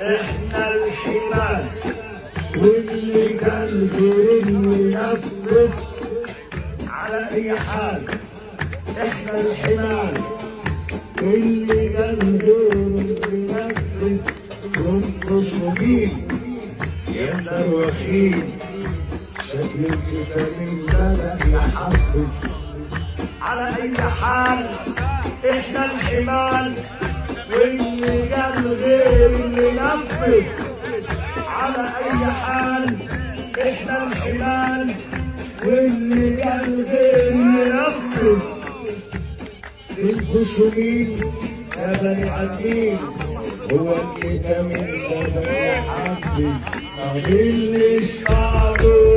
احنا الحمال واللي كان غيرنا ينفذ على اي حال. احنا الحمال واللي كان غيرنا ينفذ ينقصوا مين يا الوحيد شكل الكتاب لا يحفظ على اي حال. احنا الحمال واللي قال غير اللي نفذ على اي حال. احنا الحمال واللي قال غير اللي نفذ الخصومين يا بني عدين هو اللي كمان ده بني حبي اللي اشتغلوا